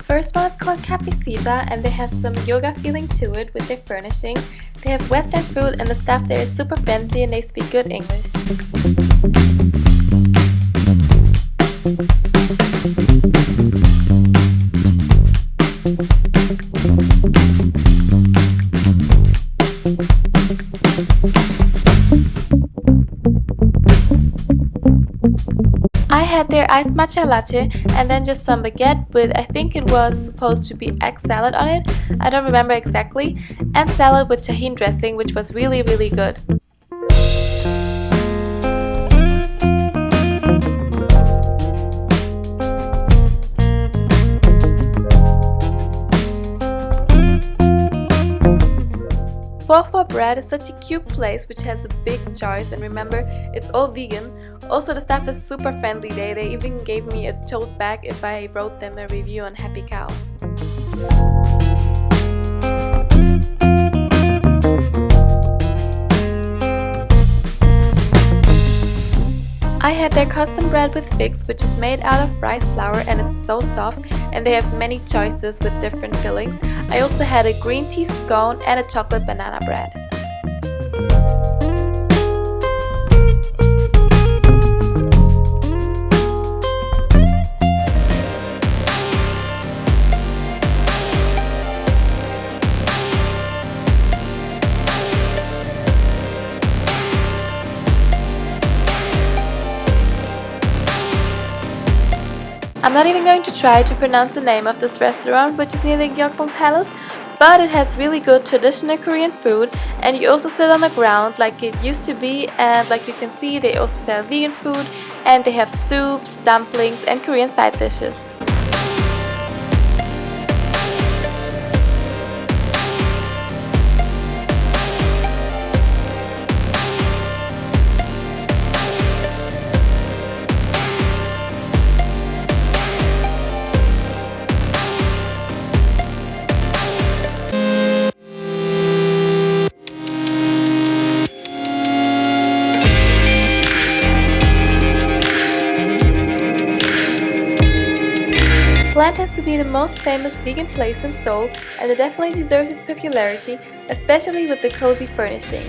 first one is called Café SIVA, and they have some yoga feeling to it with their furnishing. They have Western food and the staff there is super friendly and they speak good English. I had their iced matcha latte and then just some baguette with, I think it was supposed to be egg salad on it, I don't remember exactly, and salad with tahini dressing, which was really good. For Bread is such a cute place which has a big choice, and remember, it's all vegan. Also, the staff is super friendly. They even gave me a tote bag if I wrote them a review on Happy Cow. I had their custom bread with figs, which is made out of rice flour and it's so soft, and they have many choices with different fillings. I also had a green tea scone and a chocolate banana bread. I'm not even going to try to pronounce the name of this restaurant, which is near the Gyeongbok Palace, but it has really good traditional Korean food, and you also sit on the ground like it used to be, and like you can see they also sell vegan food, and they have soups, dumplings and Korean side dishes. Plant has to be the most famous vegan place in Seoul, and it definitely deserves its popularity, especially with the cozy furnishing.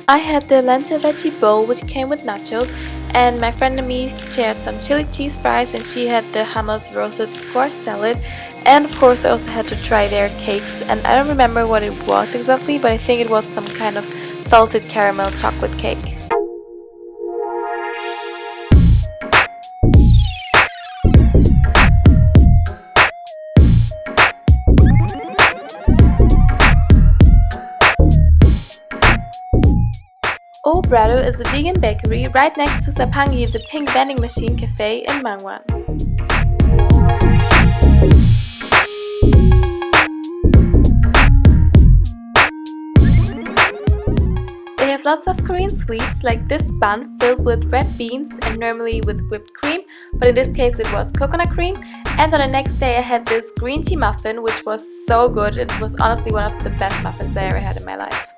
I had the lentil veggie bowl, which came with nachos, and my friend and me shared some chili cheese fries, and she had the hummus roasted squash salad, and of course I also had to try their cakes, and I don't remember what it was exactly, but I think it was some kind of salted caramel chocolate cake. OHH Breado is a vegan bakery right next to Sapangi, the pink vending machine cafe in Mang-won. They have lots of Korean sweets like this bun filled with red beans and normally with whipped cream, but in this case it was coconut cream. And on the next day I had this green tea muffin, which was so good. It was honestly one of the best muffins I ever had in my life.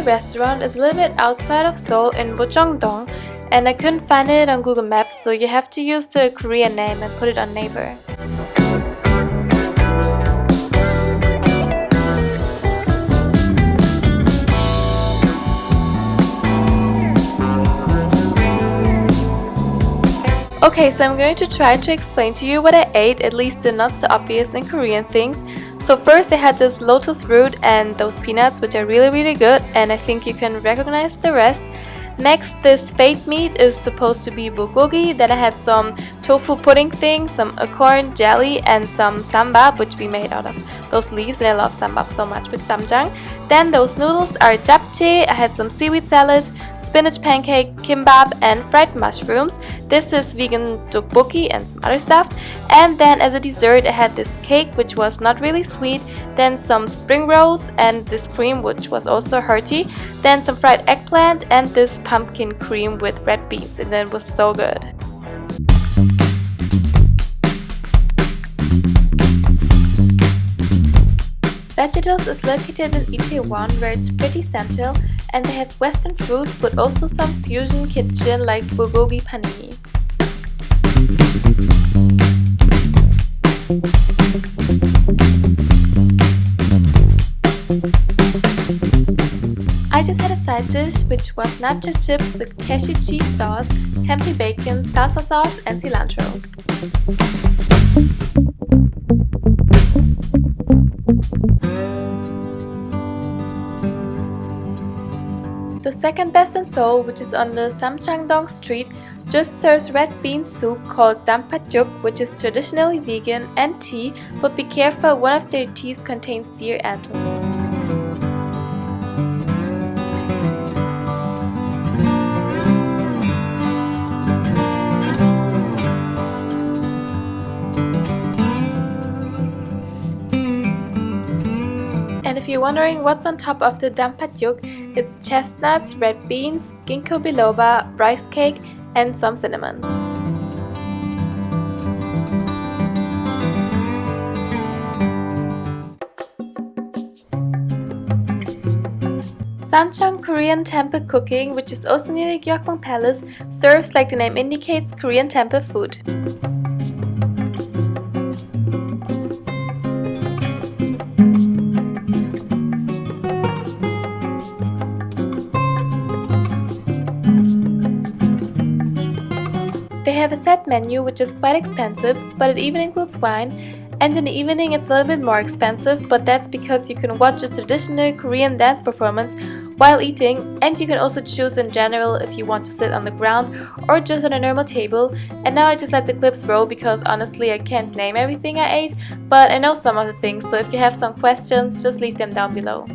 Restaurant is a little bit outside of Seoul in Bogwang-ro, and I couldn't find it on Google Maps, so you have to use the Korean name and put it on Naver. Okay, so I'm going to try to explain to you what I ate, at least the not so obvious and Korean things. So first I had this lotus root and those peanuts, which are really good, and I think you can recognize the rest. Next, this fate meat is supposed to be bulgogi. Then I had some tofu pudding thing, some acorn jelly, and some sambap, which we made out of those leaves, and I love sambap so much with samjang. Then those noodles are japchae. I had some seaweed salad, spinach pancake, kimbap, and fried mushrooms. This is vegan tteokbokki and some other stuff. And then as a dessert I had this cake which was not really sweet, then some spring rolls and this cream which was also hearty, then some fried eggplant and this pumpkin cream with red beans, and then it was so good. Vegetables is located in Itaewon, where it's pretty central, and they have western food but also some fusion kitchen like bulgogi panini. I just had a side dish which was nacho chips with cashew cheese sauce, tempeh bacon, salsa sauce and cilantro. The second best in Seoul, which is on the Samchangdong street, just serves red bean soup called dampatjuk, which is traditionally vegan, and tea, but be careful, one of their teas contains deer antler. And if you're wondering what's on top of the dampatjuk, it's chestnuts, red beans, ginkgo biloba, rice cake, and some cinnamon. Sancheong Korean temple cooking, which is also near the Gyeongbokgung Palace, serves, like the name indicates, Korean temple food. They have a set menu which is quite expensive, but it even includes wine, and in the evening it's a little bit more expensive, but that's because you can watch a traditional Korean dance performance while eating, and you can also choose in general if you want to sit on the ground or just on a normal table. And now I just let the clips roll because honestly I can't name everything I ate, but I know some of the things, so if you have some questions just leave them down below.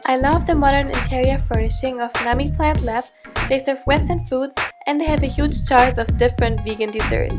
I love the modern interior furnishing of Nami Plant Lab. They serve Western food and they have a huge choice of different vegan desserts.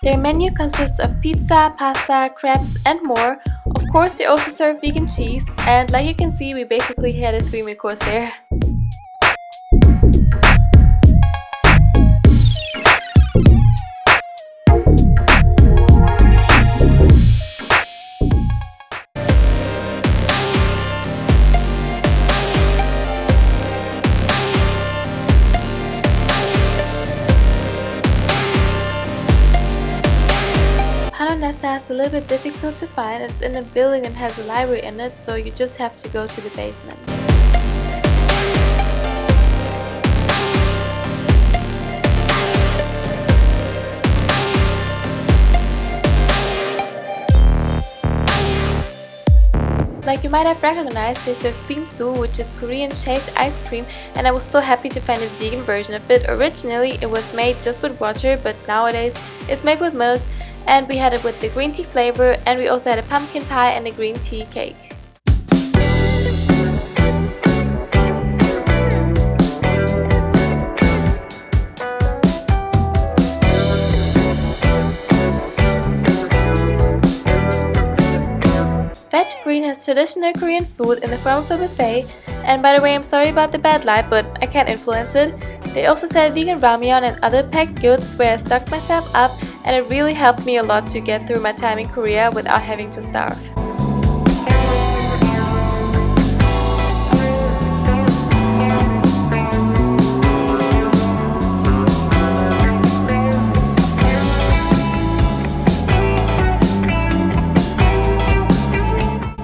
Their menu consists of pizza, pasta, crepes, and more. Of course, they also serve vegan cheese, and like you can see, we basically had a 3-meal course there. Nesta is a little bit difficult to find. It's in a building and has a library in it, so you just have to go to the basement. Like you might have recognized, they serve bingsu, which is Korean shaved ice cream, and I was so happy to find a vegan version of it. Originally it was made just with water, but nowadays it's made with milk. And we had it with the green tea flavor, and we also had a pumpkin pie and a green tea cake. Veg Green has traditional Korean food in the form of a buffet, and by the way, I'm sorry about the bad light, but I can't influence it. They also sell vegan ramyeon and other packed goods where I stocked myself up, and it really helped me a lot to get through my time in Korea without having to starve.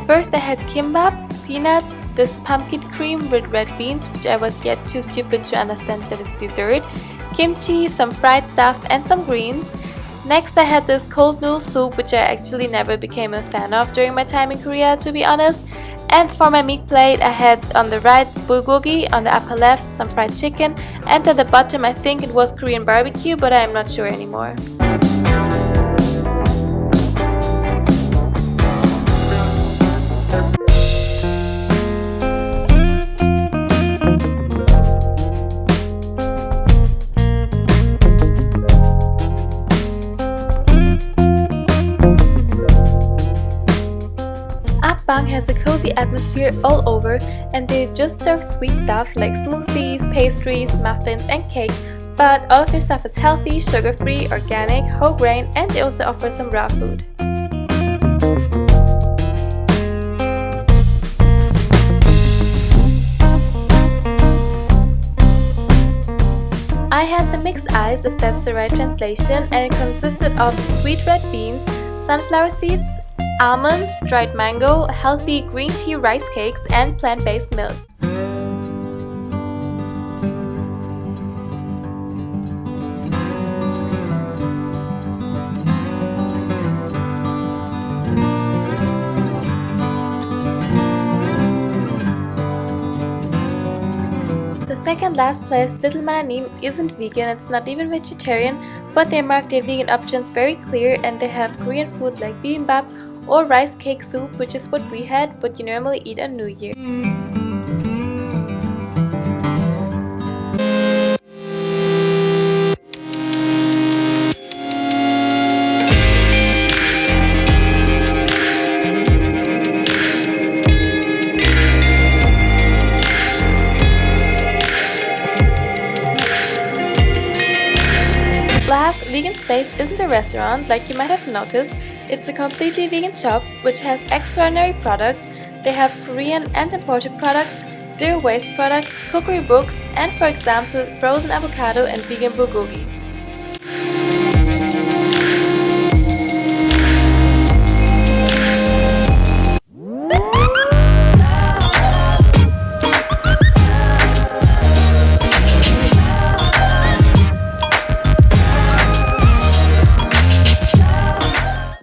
First I had kimbap, peanuts, this pumpkin cream with red beans, which I was yet too stupid to understand that it's dessert, kimchi, some fried stuff, and some greens. Next I had this cold noodle soup, which I actually never became a fan of during my time in Korea, to be honest. And for my meat plate I had on the right bulgogi, on the upper left some fried chicken, and at the bottom I think it was Korean barbecue, but I am not sure anymore. Has a cozy atmosphere all over, and they just serve sweet stuff like smoothies, pastries, muffins, and cake, but all of their stuff is healthy, sugar-free, organic, whole grain, and they also offer some raw food. I had the mixed ice, if that's the right translation, and it consisted of sweet red beans, sunflower seeds, almonds, dried mango, healthy green tea rice cakes, and plant-based milk. The second last place, Little Mananim, isn't vegan, it's not even vegetarian, but they mark their vegan options very clear, and they have Korean food like bibimbap or rice cake soup, which is what we had, but you normally eat on New Year. Last, vegan space isn't a restaurant like you might have noticed. It's a completely vegan shop which has extraordinary products. They have Korean and imported products, zero waste products, cookery books, and for example, frozen avocado and vegan bulgogi.